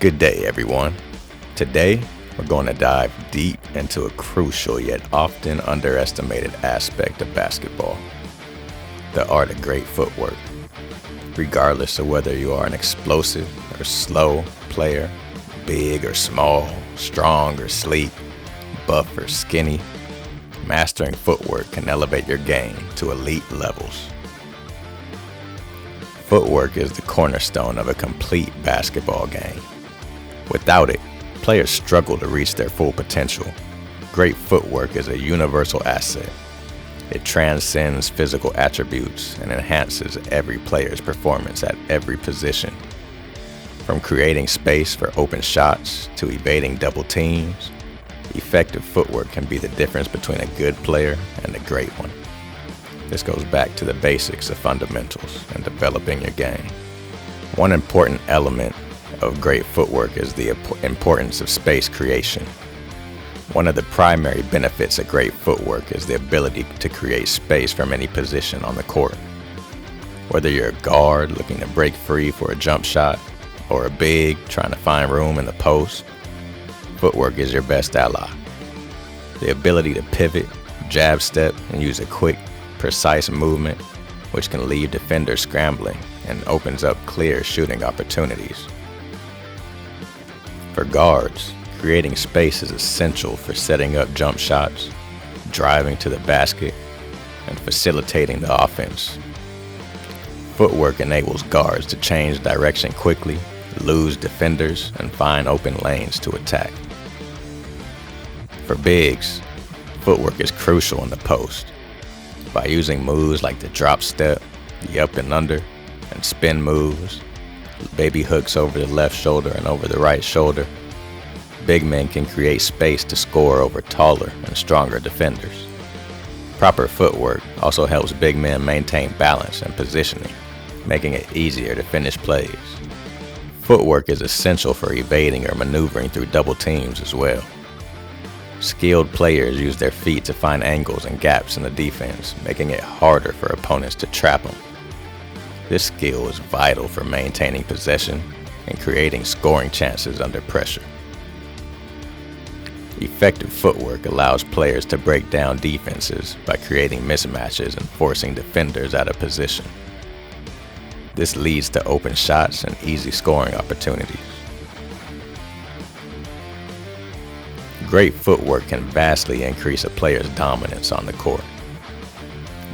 Good day, everyone. Today, we're going to dive deep into a crucial yet often underestimated aspect of basketball, the art of great footwork. Regardless of whether you are an explosive or slow player, big or small, strong or sleek, buff or skinny, mastering footwork can elevate your game to elite levels. Footwork is the cornerstone of a complete basketball game. Without it, players struggle to reach their full potential. Great footwork is a universal asset. It transcends physical attributes and enhances every player's performance at every position. From creating space for open shots to evading double teams, effective footwork can be the difference between a good player and a great one. This goes back to the basics of fundamentals and developing your game. One important element of great footwork is the importance of space creation. One of the primary benefits of great footwork is the ability to create space from any position on the court. Whether you're a guard looking to break free for a jump shot, or a big trying to find room in the post, footwork is your best ally. The ability to pivot, jab step, and use a quick, precise movement, which can leave defenders scrambling and opens up clear shooting opportunities. For guards, creating space is essential for setting up jump shots, driving to the basket, and facilitating the offense. Footwork enables guards to change direction quickly, lose defenders, and find open lanes to attack. For bigs, footwork is crucial in the post. By using moves like the drop step, the up and under, and spin moves, baby hooks over the left shoulder and over the right shoulder, big men can create space to score over taller and stronger defenders. Proper footwork also helps big men maintain balance and positioning, making it easier to finish plays. Footwork is essential for evading or maneuvering through double teams as well. Skilled players use their feet to find angles and gaps in the defense, making it harder for opponents to trap them. This skill is vital for maintaining possession and creating scoring chances under pressure. Effective footwork allows players to break down defenses by creating mismatches and forcing defenders out of position. This leads to open shots and easy scoring opportunities. Great footwork can vastly increase a player's dominance on the court.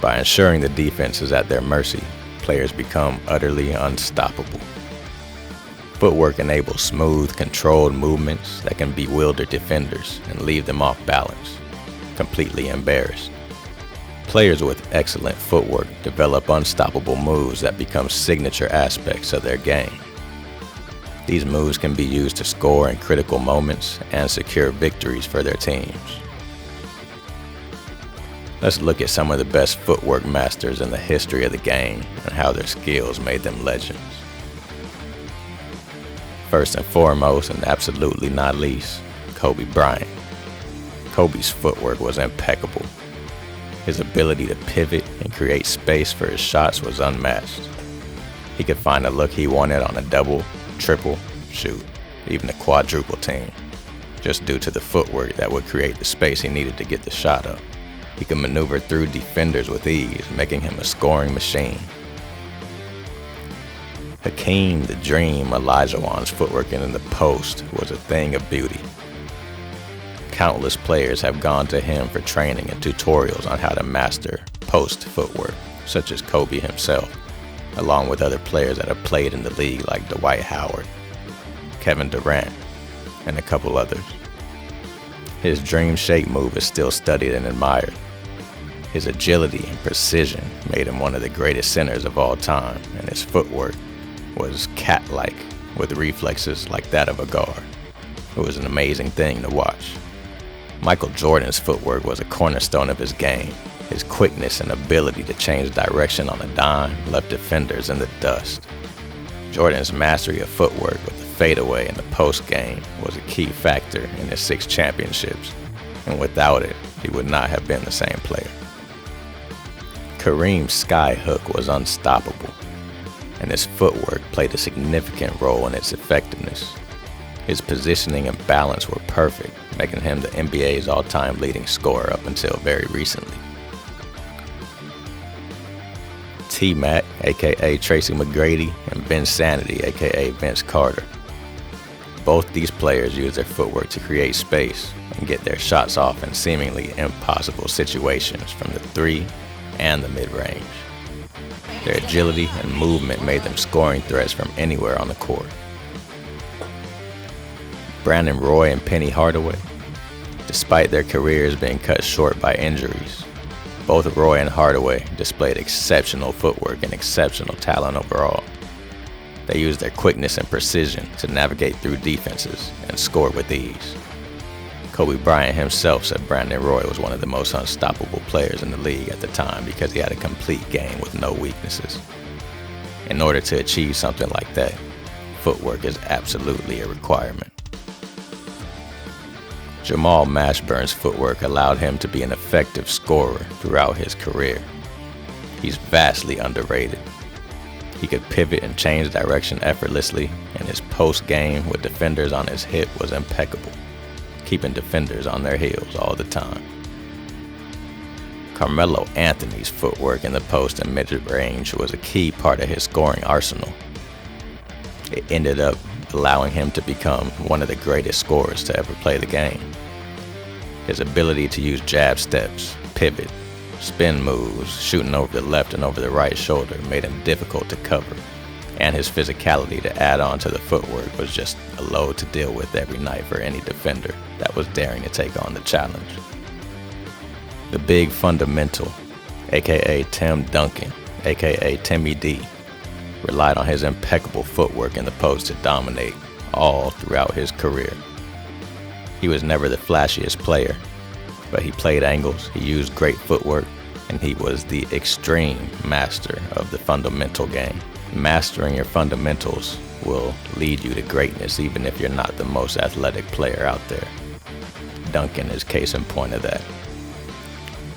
By ensuring the defense is at their mercy, players become utterly unstoppable. Footwork enables smooth, controlled movements that can bewilder defenders and leave them off balance, completely embarrassed. Players with excellent footwork develop unstoppable moves that become signature aspects of their game. These moves can be used to score in critical moments and secure victories for their teams. Let's look at some of the best footwork masters in the history of the game and how their skills made them legends. First and foremost, and absolutely not least, Kobe Bryant. Kobe's footwork was impeccable. His ability to pivot and create space for his shots was unmatched. He could find a look he wanted on a double, triple, shoot, even a quadruple team, just due to the footwork that would create the space he needed to get the shot up. He could maneuver through defenders with ease, making him a scoring machine. Hakeem the Dream Olajuwon's footwork in the post was a thing of beauty. Countless players have gone to him for training and tutorials on how to master post footwork, such as Kobe himself, along with other players that have played in the league like Dwight Howard, Kevin Durant, and a couple others. His dream shake move is still studied and admired. His agility and precision made him one of the greatest centers of all time, and his footwork was cat-like with reflexes like that of a guard. It was an amazing thing to watch. Michael Jordan's footwork was a cornerstone of his game. His quickness and ability to change direction on a dime left defenders in the dust. Jordan's mastery of footwork with the fadeaway in the post game was a key factor in his 6 championships, and without it, he would not have been the same player. Kareem's sky hook was unstoppable, and his footwork played a significant role in its effectiveness. His positioning and balance were perfect, making him the NBA's all-time leading scorer up until very recently. T-Mac, aka Tracy McGrady, and Vince Sanity, aka Vince Carter. Both these players use their footwork to create space and get their shots off in seemingly impossible situations from the three and the mid-range. Their agility and movement made them scoring threats from anywhere on the court. Brandon Roy and Penny Hardaway, despite their careers being cut short by injuries, both Roy and Hardaway displayed exceptional footwork and exceptional talent overall. They used their quickness and precision to navigate through defenses and score with ease. Kobe Bryant himself said Brandon Roy was one of the most unstoppable players in the league at the time because he had a complete game with no weaknesses. In order to achieve something like that, footwork is absolutely a requirement. Jamal Mashburn's footwork allowed him to be an effective scorer throughout his career. He's vastly underrated. He could pivot and change direction effortlessly, and his post-game with defenders on his hip was impeccable, keeping defenders on their heels all the time. Carmelo Anthony's footwork in the post and mid-range was a key part of his scoring arsenal. It ended up allowing him to become one of the greatest scorers to ever play the game. His ability to use jab steps, pivot, spin moves, shooting over the left and over the right shoulder made him difficult to cover, and his physicality to add on to the footwork was just a load to deal with every night for any defender that was daring to take on the challenge. The big fundamental, aka Tim Duncan, aka Timmy D, relied on his impeccable footwork in the post to dominate all throughout his career. He was never the flashiest player, but he played angles, he used great footwork, and he was the extreme master of the fundamental game. Mastering your fundamentals will lead you to greatness even if you're not the most athletic player out there. Duncan is case in point of that.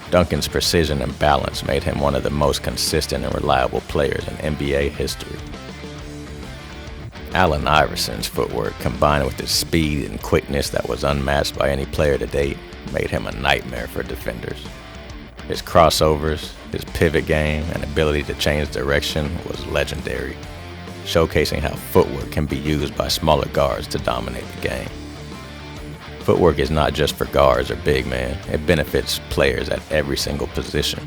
Duncan's precision and balance made him one of the most consistent and reliable players in NBA history. Allen Iverson's footwork, combined with his speed and quickness that was unmatched by any player to date, made him a nightmare for defenders. His crossovers, his pivot game, and ability to change direction was legendary, showcasing how footwork can be used by smaller guards to dominate the game. Footwork is not just for guards or big men, it benefits players at every single position.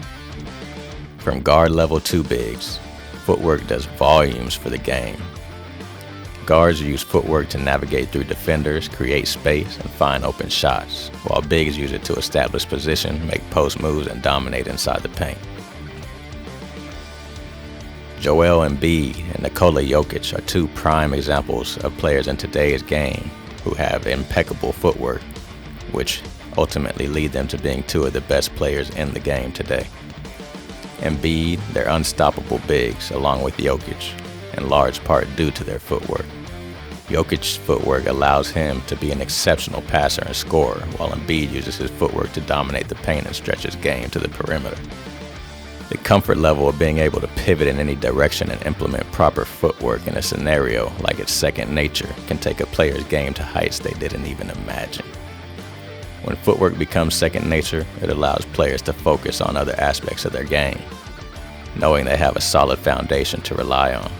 From guard level to bigs, footwork does volumes for the game. Guards use footwork to navigate through defenders, create space, and find open shots, while bigs use it to establish position, make post moves, and dominate inside the paint. Joel Embiid and Nikola Jokic are two prime examples of players in today's game who have impeccable footwork, which ultimately lead them to being two of the best players in the game today. Embiid, they're unstoppable bigs, along with Jokic, in large part due to their footwork. Jokic's footwork allows him to be an exceptional passer and scorer, while Embiid uses his footwork to dominate the paint and stretch his game to the perimeter. The comfort level of being able to pivot in any direction and implement proper footwork in a scenario like it's second nature can take a player's game to heights they didn't even imagine. When footwork becomes second nature, it allows players to focus on other aspects of their game, knowing they have a solid foundation to rely on.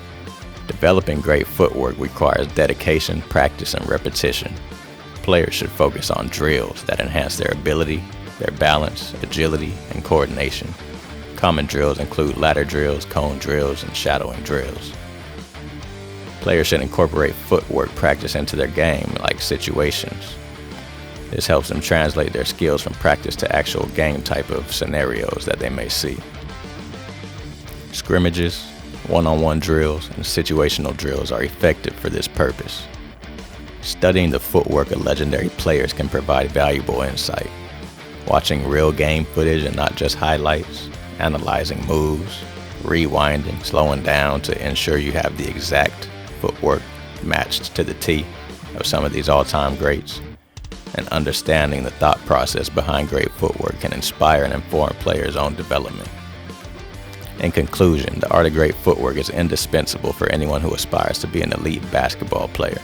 Developing great footwork requires dedication, practice, and repetition. Players should focus on drills that enhance their ability, their balance, agility, and coordination. Common drills include ladder drills, cone drills, and shadowing drills. Players should incorporate footwork practice into their game, like situations. This helps them translate their skills from practice to actual game type of scenarios that they may see. Scrimmages, one-on-one drills, and situational drills are effective for this purpose. Studying the footwork of legendary players can provide valuable insight. Watching real game footage and not just highlights, analyzing moves, rewinding, slowing down to ensure you have the exact footwork matched to the T of some of these all-time greats, and understanding the thought process behind great footwork can inspire and inform players' own development. In conclusion, the art of great footwork is indispensable for anyone who aspires to be an elite basketball player.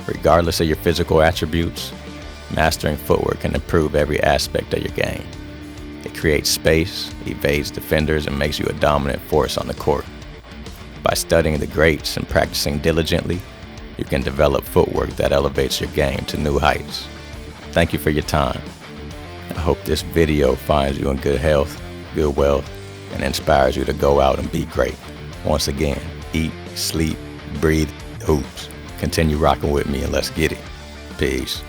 Regardless of your physical attributes, mastering footwork can improve every aspect of your game. It creates space, evades defenders, and makes you a dominant force on the court. By studying the greats and practicing diligently, you can develop footwork that elevates your game to new heights. Thank you for your time. I hope this video finds you in good health, good wealth, and inspires you to go out and be great. Once again, eat, sleep, breathe, hoops. Continue rocking with me and let's get it. Peace.